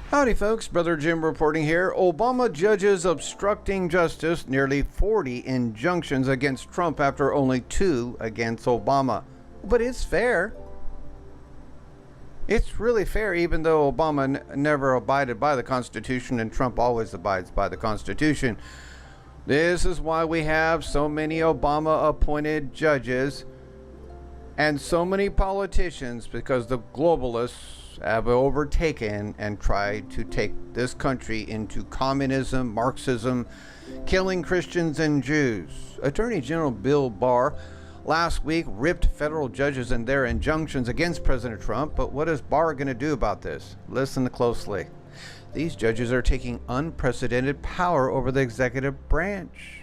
Howdy folks, Brother Jim reporting here. Obama judges obstructing justice, nearly 40 injunctions against Trump after only 2 against Obama. But it's fair. It's really fair, even though Obama never abided by the Constitution and Trump always abides by the Constitution. This is why we have so many Obama-appointed judges and so many politicians, because the globalists have overtaken and tried to take this country into communism, Marxism, killing Christians and Jews. Attorney General Bill Barr last week ripped federal judges and their injunctions against President Trump, but what is Barr going to do about this? Listen closely. These judges are taking unprecedented power over the executive branch.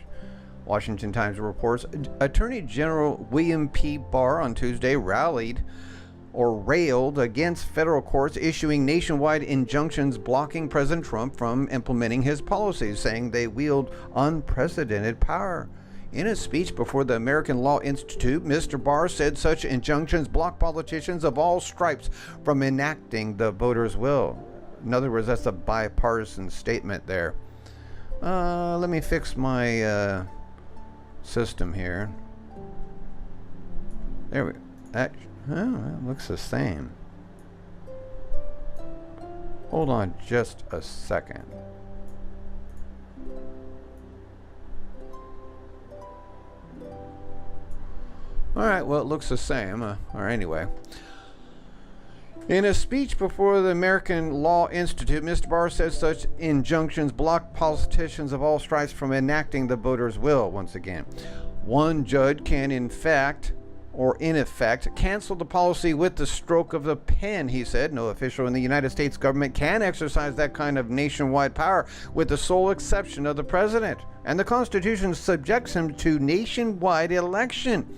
Washington Times reports Attorney General William P. Barr on Tuesday railed against federal courts issuing nationwide injunctions blocking President Trump from implementing his policies, saying they wield unprecedented power. In a speech before the American Law Institute, Mr. Barr said such injunctions block politicians of all stripes from enacting the voters' will. In other words, that's a bipartisan statement there. Let me fix my system here. There we go. That looks the same. Hold on just a second. Alright, well, it looks the same. Or anyway. In a speech before the American Law Institute, Mr. Barr said such injunctions block politicians of all stripes from enacting the voters' will once again. One judge can, in effect, cancel the policy with the stroke of the pen, he said. No official in the United States government can exercise that kind of nationwide power, with the sole exception of the president. And the Constitution subjects him to nationwide election,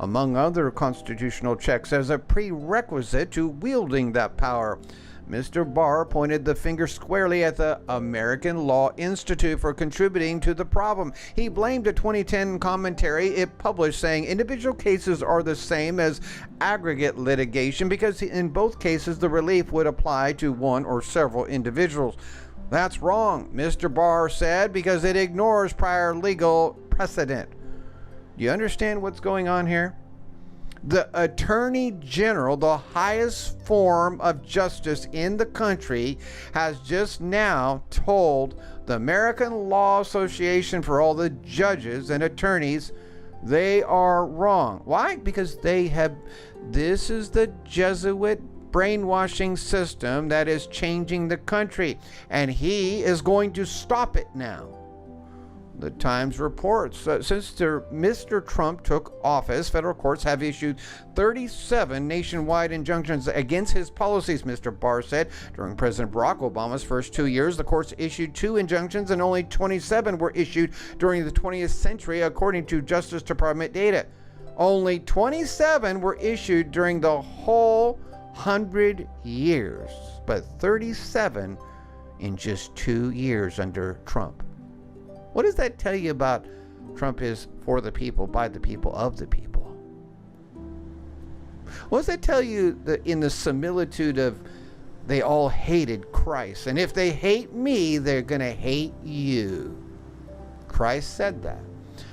among other constitutional checks, as a prerequisite to wielding that power. Mr. Barr pointed the finger squarely at the American Law Institute for contributing to the problem. He blamed a 2010 commentary it published, saying individual cases are the same as aggregate litigation because in both cases the relief would apply to one or several individuals. That's wrong, Mr. Barr said, because it ignores prior legal precedent. Do you understand what's going on here? The Attorney General, the highest form of justice in the country, has just now told the American Law Association, for all the judges and attorneys, they are wrong. Why? Because this is the Jesuit brainwashing system that is changing the country, and he is going to stop it now. The Times reports since Mr. Trump took office, federal courts have issued 37 nationwide injunctions against his policies, Mr. Barr said. During President Barack Obama's first 2 years, the courts issued 2 injunctions and only 27 were issued during the 20th century, according to Justice Department data. Only 27 were issued during the whole 100 years, but 37 in just 2 years under Trump. What does that tell you about Trump is for the people, by the people, of the people? What does that tell you in the similitude of they all hated Christ? And if they hate me, they're going to hate you. Christ said that.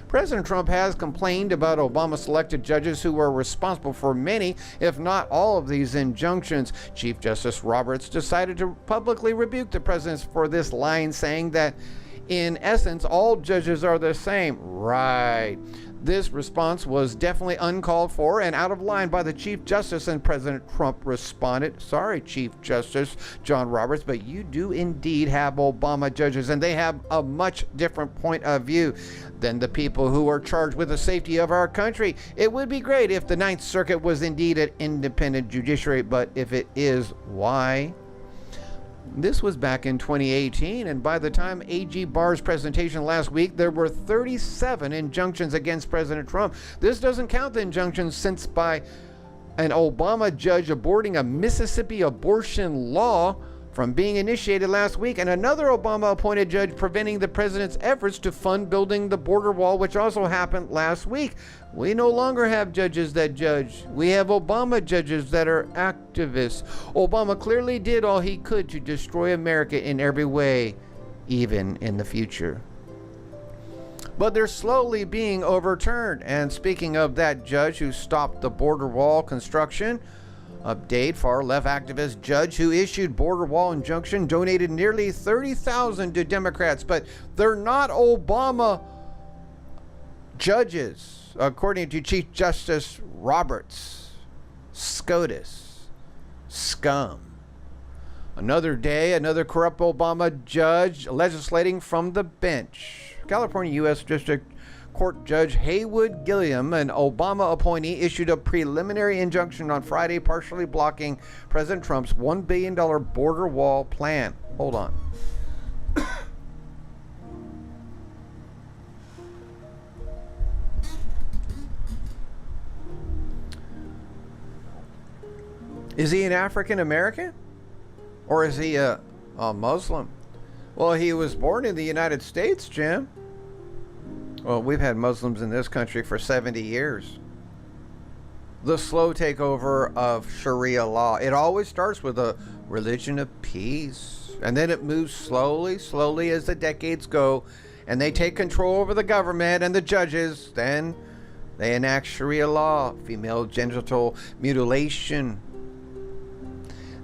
President Trump has complained about Obama-selected judges who were responsible for many, if not all, of these injunctions. Chief Justice Roberts decided to publicly rebuke the president for this line, saying that in essence, all judges are the same. Right. This response was definitely uncalled for and out of line by the Chief Justice, and President Trump responded, "Sorry, Chief Justice John Roberts, but you do indeed have Obama judges, and they have a much different point of view than the people who are charged with the safety of our country. It would be great if the Ninth Circuit was indeed an independent judiciary, but if it is, why?" This was back in 2018, and by the time AG Barr's presentation last week, there were 37 injunctions against President Trump. This doesn't count the injunctions sent by an Obama judge aborting a Mississippi abortion law from being initiated last week, and another Obama-appointed judge preventing the president's efforts to fund building the border wall, which also happened last week. We no longer have judges that judge. We have Obama judges that are activists. Obama clearly did all he could to destroy America in every way, even in the future. But they're slowly being overturned. And speaking of that judge who stopped the border wall construction, update: far-left activist judge who issued border wall injunction donated nearly $30,000 to Democrats, but they're not Obama judges, according to Chief Justice Roberts. SCOTUS. Scum. Another day, another corrupt Obama judge legislating from the bench. California U.S. District Court Judge Haywood Gilliam, an Obama appointee, issued a preliminary injunction on Friday, partially blocking President Trump's $1 billion border wall plan. Hold on. Is he an African American? Or is he a Muslim? Well, he was born in the United States, Jim. Well, we've had Muslims in this country for 70 years. The slow takeover of Sharia law. It always starts with a religion of peace. And then it moves slowly as the decades go. And they take control over the government and the judges. Then they enact Sharia law, female genital mutilation.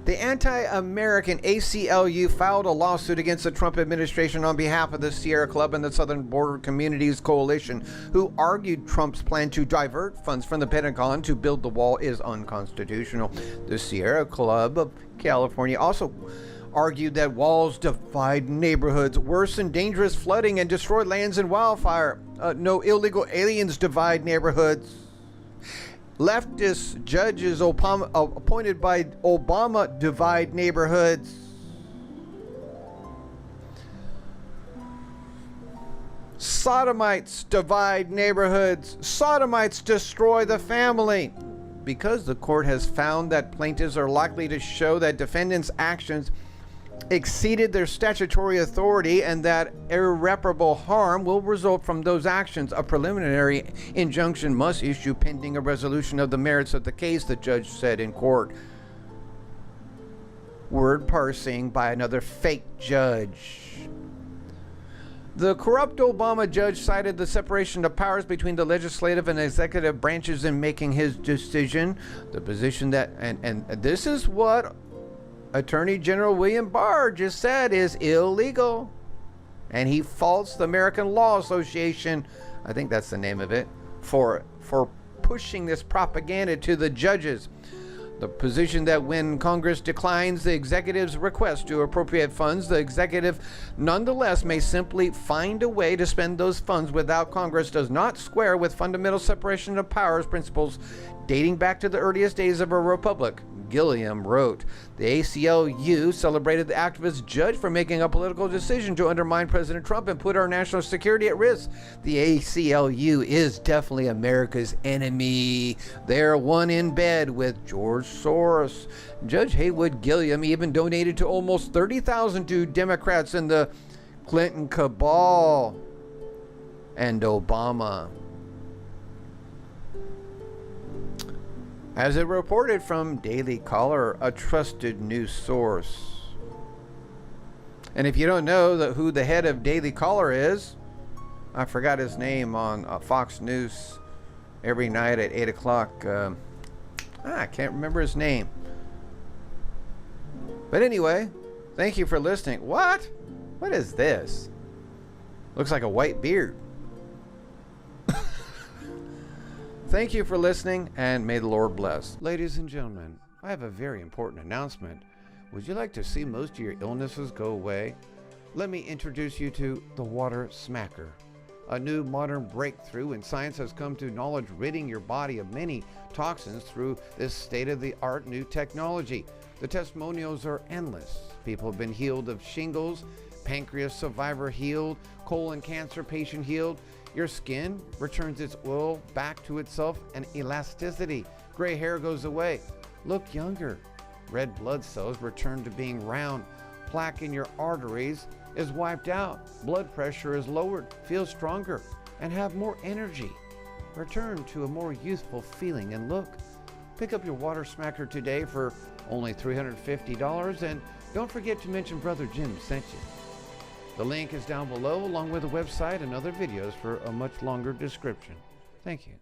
The anti-American ACLU filed a lawsuit against the Trump administration on behalf of the Sierra Club and the Southern Border Communities Coalition, who argued Trump's plan to divert funds from the Pentagon to build the wall is unconstitutional. The Sierra Club of California also argued that walls divide neighborhoods, worsen dangerous flooding, and destroy lands in wildfire. No illegal aliens divide neighborhoods. Leftist judges appointed by Obama divide neighborhoods. Sodomites divide neighborhoods. Sodomites destroy the family. Because the court has found that plaintiffs are likely to show that defendants' actions exceeded their statutory authority and that irreparable harm will result from those actions, a preliminary injunction must issue pending a resolution of the merits of the case, the judge said in court. Word parsing by another fake judge. The corrupt Obama judge cited the separation of powers between the legislative and executive branches in making his decision. The position that, and this is what Attorney General William Barr just said, is illegal. And he faults the American Law Association, I think that's the name of it, for pushing this propaganda to the judges. The position that when Congress declines the executive's request to appropriate funds, the executive nonetheless may simply find a way to spend those funds without Congress does not square with fundamental separation of powers principles dating back to the earliest days of a republic. Gilliam wrote, the ACLU celebrated the activist judge for making a political decision to undermine President Trump and put our national security at risk. The ACLU is definitely America's enemy. They're one in bed with George Soros. Judge Haywood Gilliam even donated to almost $30,000 to Democrats in the Clinton cabal and Obama. As it reported from Daily Caller, a trusted news source. And if you don't know who the head of Daily Caller is, I forgot his name on Fox News every night at 8 o'clock. I can't remember his name. But anyway, thank you for listening. What? What is this? Looks like a white beard. Thank you for listening, and may the Lord bless. Ladies and gentlemen, I have a very important announcement. Would you like to see most of your illnesses go away? Let me introduce you to the Water Smacker. A new modern breakthrough in science has come to knowledge, ridding your body of many toxins through this state-of-the-art new technology. The testimonials are endless. People have been healed of shingles, pancreas survivor healed, colon cancer patient healed. Your skin returns its oil back to itself and elasticity. Gray hair goes away. Look younger. Red blood cells return to being round. Plaque in your arteries is wiped out. Blood pressure is lowered. Feel stronger and have more energy. Return to a more youthful feeling and look. Pick up your Water Smacker today for only $350, and don't forget to mention Brother Jim sent you. The link is down below, along with the website and other videos for a much longer description. Thank you.